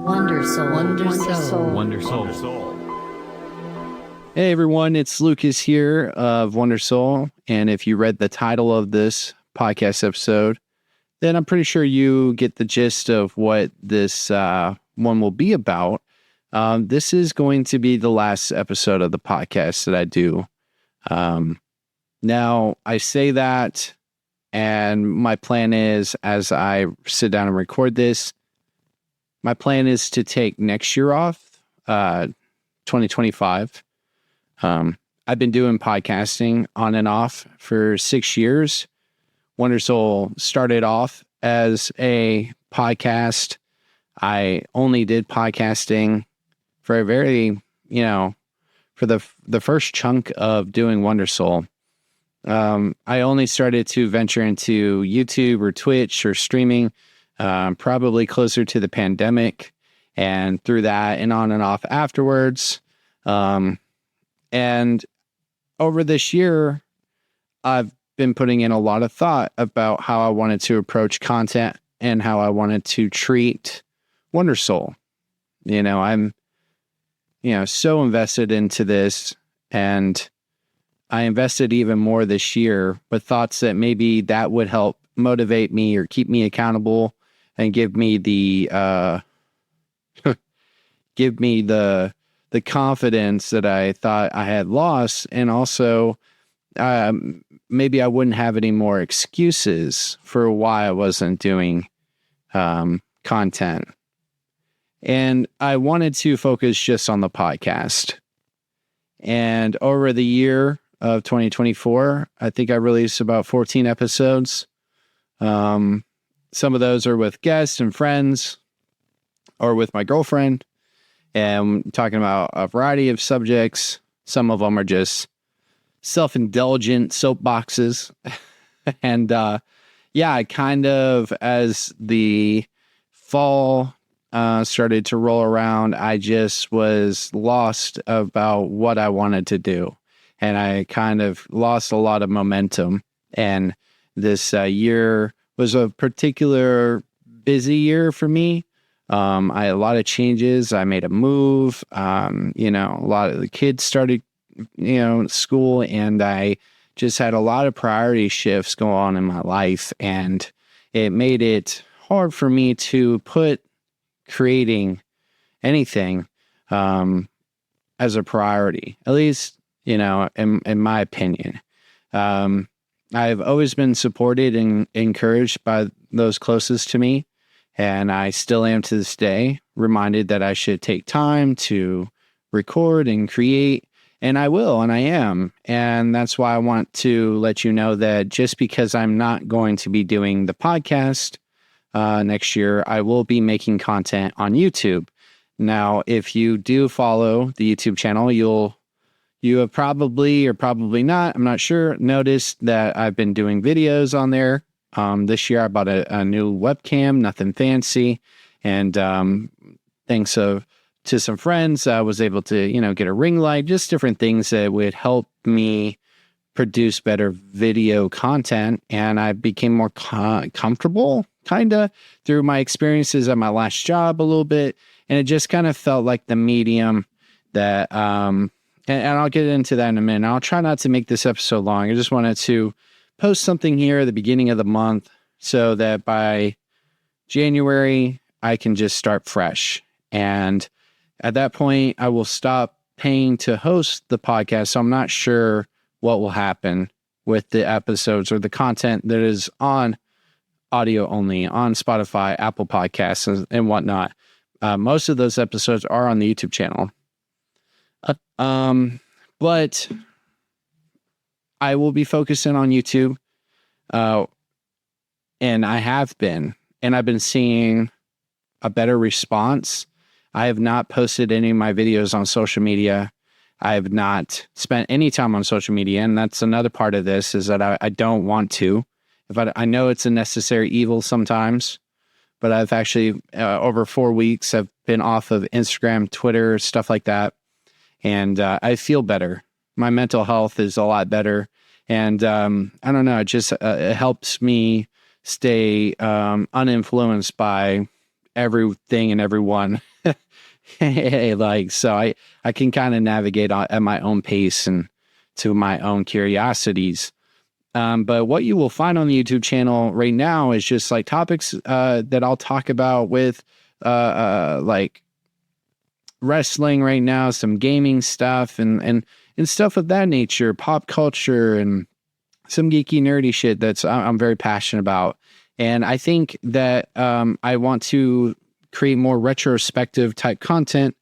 WNDRSOUL. Hey everyone, it's Lucas here of WNDRSOUL, and if you read the title of this podcast episode, then I'm pretty sure you get the gist of what this one will be about. This is going to be the last episode of the podcast that I do. Now, I say that, and my plan is, as I sit down and record this, my plan is to take next year off, 2025. I've been doing podcasting on and off for 6 years. WNDRSOUL started off as a podcast. I only did podcasting for a very, for the first chunk of doing WNDRSOUL. I only started to venture into YouTube or Twitch or streaming, probably closer to the pandemic, and through that and on and off afterwards. And over this year, I've been putting in a lot of thought about how I wanted to approach content and how I wanted to treat WNDRSOUL. I'm, so invested into this, and I invested even more this year with thoughts that maybe that would help motivate me or keep me accountable and give me the confidence that I thought I had lost. And also, maybe I wouldn't have any more excuses for why I wasn't doing content. And I wanted to focus just on the podcast. And over the year of 2024, I think I released about 14 episodes. Some of those are with guests and friends or with my girlfriend. And talking about a variety of subjects. Some of them are just self-indulgent soapboxes. And I kind of, as the fall started to roll around, I just was lost about what I wanted to do. And I kind of lost a lot of momentum. And this year was a particular busy year for me. I had a lot of changes. I made a move. A lot of the kids started, school, and I just had a lot of priority shifts go on in my life, and it made it hard for me to put creating anything as a priority, at least, in my opinion. I've always been supported and encouraged by those closest to me. And I still am to this day, reminded that I should take time to record and create. And I will, and I am. And that's why I want to let you know that just because I'm not going to be doing the podcast next year, I will be making content on YouTube. Now, if you do follow the YouTube channel, you have probably or probably not, I'm not sure, noticed that I've been doing videos on there. This year I bought a new webcam, nothing fancy. And thanks to some friends, I was able to, get a ring light, just different things that would help me produce better video content. And I became more comfortable, kind of, through my experiences at my last job a little bit. And it just kind of felt like the medium that, and I'll get into that in a minute. I'll try not to make this episode long. I just wanted to post something here at the beginning of the month so that by January, I can just start fresh. And at that point, I will stop paying to host the podcast. So I'm not sure what will happen with the episodes or the content that is on audio only on Spotify, Apple Podcasts, and whatnot. Most of those episodes are on the YouTube channel. But I will be focusing on YouTube, and I have been, and I've been seeing a better response. I have not posted any of my videos on social media. I have not spent any time on social media, and that's another part of this, is that I don't want to. I know it's a necessary evil sometimes, but I've actually, over 4 weeks, I've been off of Instagram, Twitter, stuff like that, and I feel better. My mental health is a lot better. And I don't know, it just it helps me stay uninfluenced by everything and everyone Like, so I can kind of navigate at my own pace and to my own curiosities. But what you will find on the YouTube channel right now is just like topics that I'll talk about with like wrestling right now, some gaming stuff and stuff of that nature, pop culture and some geeky nerdy shit that's I'm very passionate about. And I think that I want to create more retrospective type content.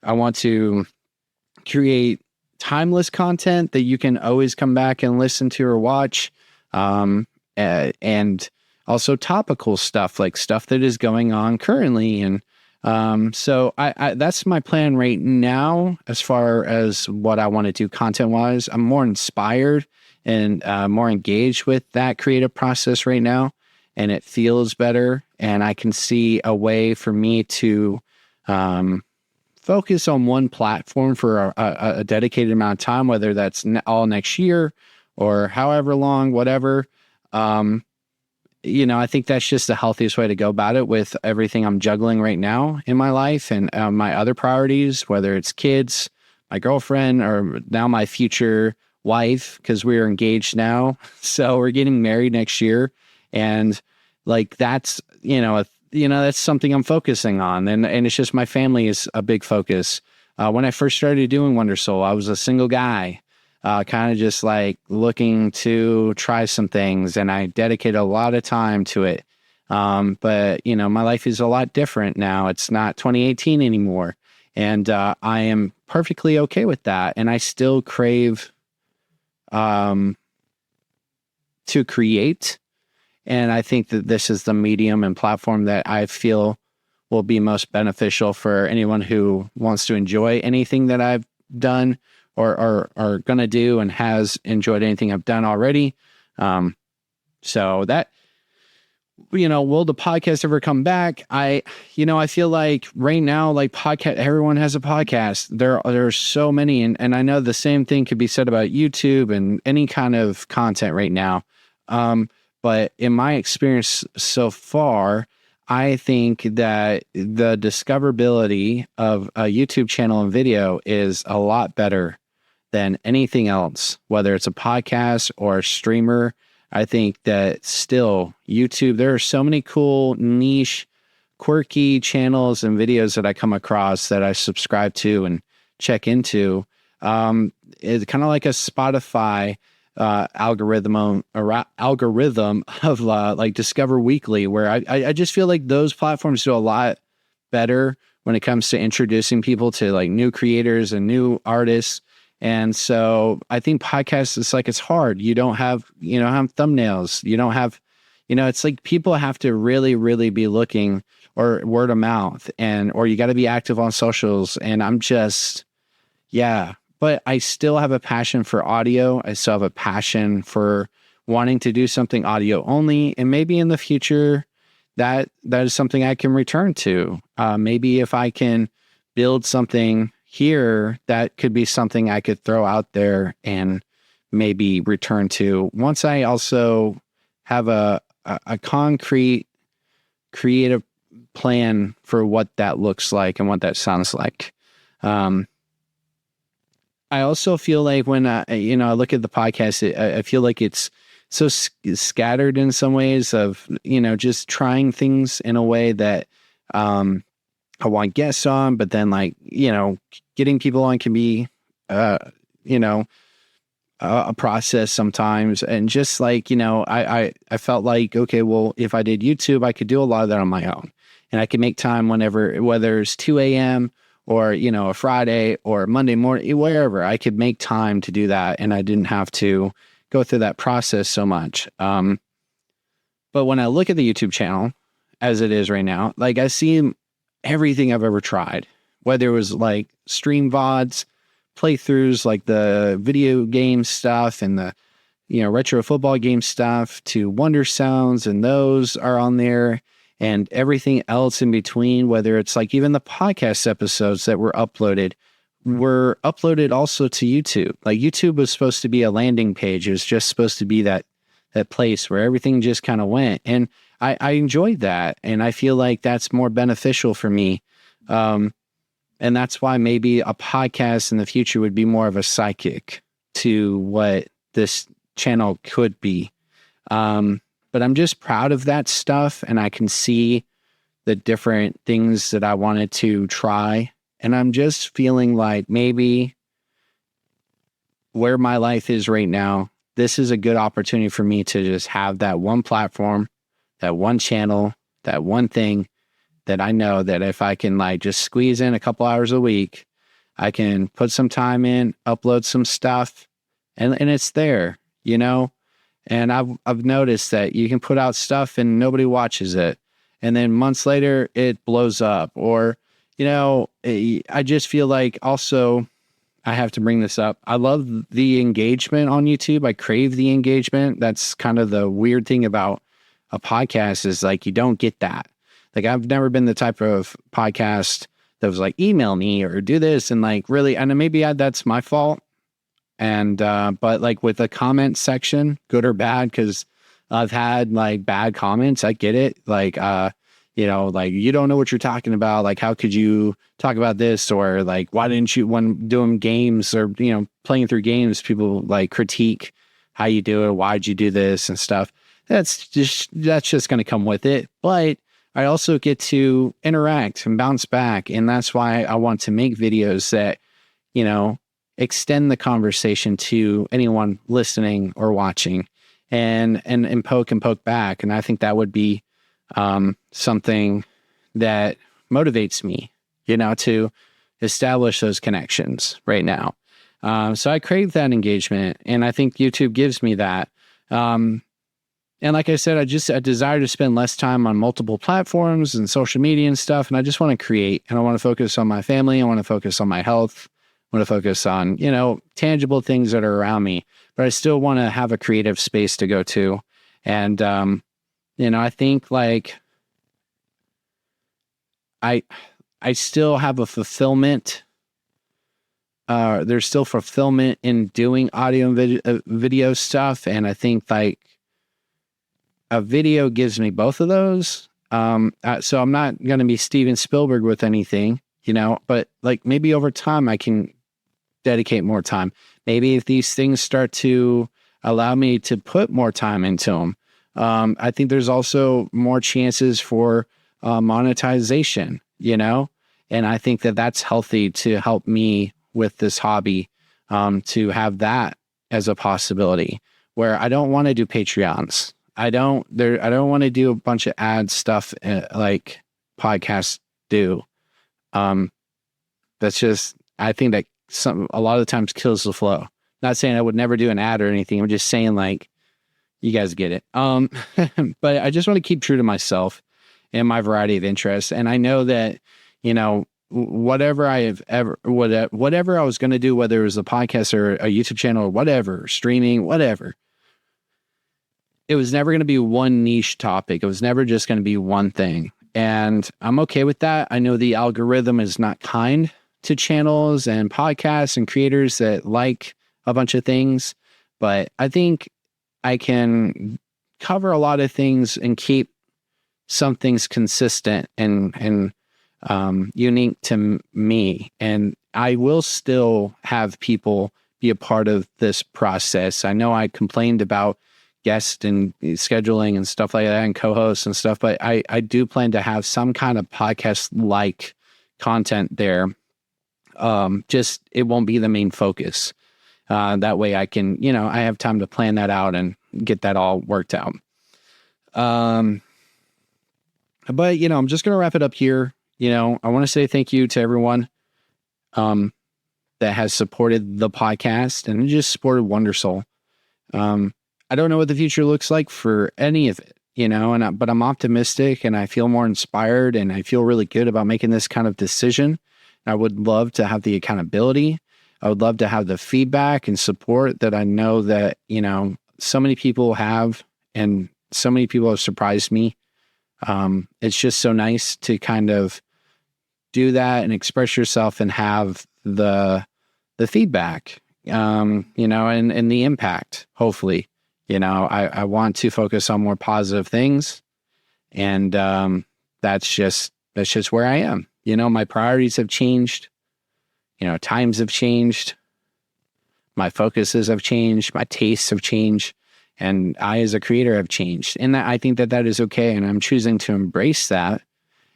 I want to create timeless content that you can always come back and listen to or watch. And also topical stuff, like stuff that is going on currently. And so I that's my plan right now as far as what I want to do content wise. I'm more inspired and more engaged with that creative process right now. And it feels better. And I can see a way for me to focus on one platform for a dedicated amount of time, whether that's all next year or however long, whatever. I think that's just the healthiest way to go about it with everything I'm juggling right now in my life and my other priorities, whether it's kids, my girlfriend, or now my future wife, because we're engaged now. So we're getting married next year. And like, that's, that's something I'm focusing on. And it's just my family is a big focus. When I first started doing WNDRSOUL, I was a single guy, kind of just like looking to try some things. And I dedicated a lot of time to it. But my life is a lot different now. It's not 2018 anymore. And I am perfectly okay with that. And I still crave to create. And I think that this is the medium and platform that I feel will be most beneficial for anyone who wants to enjoy anything that I've done or going to do and has enjoyed anything I've done already. So that, will the podcast ever come back? I feel like right now, like podcast, everyone has a podcast. There are so many. And I know the same thing could be said about YouTube and any kind of content right now. But in my experience so far, I think that the discoverability of a YouTube channel and video is a lot better than anything else, whether it's a podcast or a streamer. I think that still YouTube, there are so many cool, niche, quirky channels and videos that I come across that I subscribe to and check into. It's kind of like a Spotify algorithm of like Discover Weekly, where I just feel like those platforms do a lot better when it comes to introducing people to like new creators and new artists. And so I think podcasts, it's hard. You don't have, have thumbnails. You don't have, it's like people have to really, really be looking, or word of mouth, or you got to be active on socials. And I'm just, yeah. But I still have a passion for audio. I still have a passion for wanting to do something audio only. And maybe in the future, that is something I can return to. Maybe if I can build something here, that could be something I could throw out there and maybe return to once I also have a concrete creative plan for what that looks like and what that sounds like. I also feel like when I look at the podcast, I feel like it's so scattered in some ways of, just trying things in a way that I want guests on, but then like, getting people on can be, a process sometimes. And just like, I felt like, okay, well, if I did YouTube, I could do a lot of that on my own and I could make time whether it's 2 a.m. or, a Friday or Monday morning, wherever, I could make time to do that. And I didn't have to go through that process so much. But when I look at the YouTube channel as it is right now, like I see everything I've ever tried, whether it was like stream VODs, playthroughs, like the video game stuff and the, retro football game stuff, to Wonder Sounds, and those are on there. And everything else in between, whether it's like even the podcast episodes that were uploaded also to YouTube. Like YouTube was supposed to be a landing page. It was just supposed to be that place where everything just kind of went. And I enjoyed that. And I feel like that's more beneficial for me And that's why maybe a podcast in the future would be more of a psychic to what this channel could be. But I'm just proud of that stuff, and I can see the different things that I wanted to try. And I'm just feeling like maybe where my life is right now, this is a good opportunity for me to just have that one platform, that one channel, that one thing that I know that if I can like just squeeze in a couple hours a week, I can put some time in, upload some stuff, and it's there, you know? And I've noticed that you can put out stuff and nobody watches it. And then months later it blows up. Or, you know, I just feel like also I have to bring this up. I love the engagement on YouTube. I crave the engagement. That's kind of the weird thing about a podcast is like, you don't get that. Like I've never been the type of podcast that was like, email me or do this. And like, really, and maybe that's my fault. And, but like with the comment section, good or bad, because I've had like bad comments. I get it. Like, you know, like you don't know what you're talking about. Like, how could you talk about this? Or like, why didn't you, when doing games or, you know, playing through games, people like critique how you do it. Why'd you do this and stuff? That's just going to come with it. But I also get to interact and bounce back. And that's why I want to make videos that, you know, extend the conversation to anyone listening or watching and poke back. And I think that would be something that motivates me, you know, to establish those connections right now. So I crave that engagement, and I think YouTube gives me that. And like I said, I desire to spend less time on multiple platforms and social media and stuff. And I just want to create, and I want to focus on my family. I want to focus on my health. I want to focus on, you know, tangible things that are around me, but I still want to have a creative space to go to. And, you know, I think like I still have a fulfillment. There's still fulfillment in doing audio and video stuff. And I think like a video gives me both of those. So I'm not going to be Steven Spielberg with anything, you know, but like maybe over time I can dedicate more time. Maybe if these things start to allow me to put more time into them, I think there's also more chances for monetization, you know, and I think that that's healthy to help me with this hobby, to have that as a possibility where I don't want to do Patreons. I don't want to do a bunch of ad stuff like podcasts do. That's just, I think that a lot of the times kills the flow. Not saying I would never do an ad or anything. I'm just saying like, you guys get it. But I just want to keep true to myself and my variety of interests. And I know that, you know, whatever I was going to do, whether it was a podcast or a YouTube channel or whatever, streaming, whatever, it was never going to be one niche topic. It was never just going to be one thing. And I'm okay with that. I know the algorithm is not kind to channels and podcasts and creators that like a bunch of things, but I think I can cover a lot of things and keep some things consistent and unique to me. And I will still have people be a part of this process. I know I complained about guests and scheduling and stuff like that and co-hosts and stuff, but I do plan to have some kind of podcast-like content there. Just, it won't be the main focus. That way I can, you know, I have time to plan that out and get that all worked out. But, you know, I'm just going to wrap it up here. You know, I want to say thank you to everyone that has supported the podcast and just supported WNDRSOUL. I don't know what the future looks like for any of it, you know, but I'm optimistic and I feel more inspired and I feel really good about making this kind of decision. I would love to have the accountability. I would love to have the feedback and support that I know that, you know, so many people have, and so many people have surprised me. It's just so nice to kind of do that and express yourself and have the feedback, you know, and the impact, hopefully. You know, I want to focus on more positive things, and that's just where I am. My priorities have changed. Times have changed. My focuses have changed. My tastes have changed. And I, as a creator, have changed. And I think that is okay. And I'm choosing to embrace that.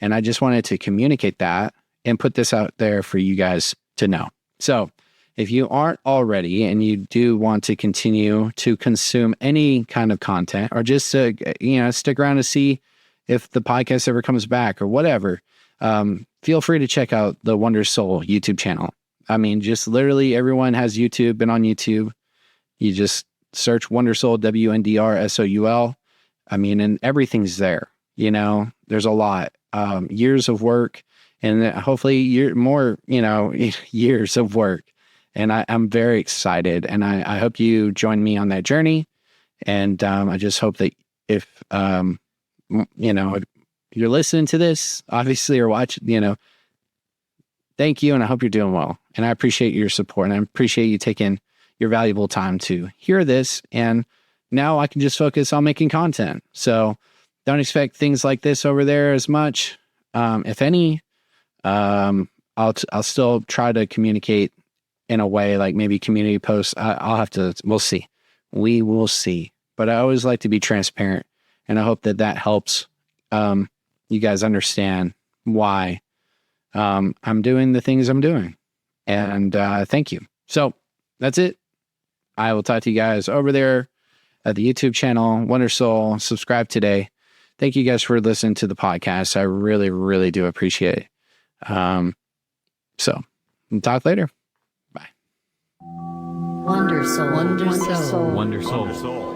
And I just wanted to communicate that and put this out there for you guys to know. So if you aren't already and you do want to continue to consume any kind of content, or just to, stick around to see if the podcast ever comes back or whatever, feel free to check out the WNDRSOUL YouTube channel. I mean, just literally everyone has YouTube, been on YouTube. You just search WNDRSOUL, WNDRSOUL. I mean, and everything's there. There's a lot, years of work, and hopefully years of work. And I'm very excited, and I hope you join me on that journey. And I just hope that if you're listening to this, obviously, or watching, thank you, and I hope you're doing well. And I appreciate your support, and I appreciate you taking your valuable time to hear this. And now I can just focus on making content. So don't expect things like this over there as much, if any. I'll still try to communicate in a way, like maybe community posts. We'll see. We will see. But I always like to be transparent, and I hope that helps you guys understand why I'm doing the things I'm doing. And thank you. So that's it. I will talk to you guys over there at the YouTube channel, WNDRSOUL. Subscribe today. Thank you guys for listening to the podcast. I really, really do appreciate it. So we'll talk later. Bye. WNDRSOUL. WNDRSOUL. WNDRSOUL.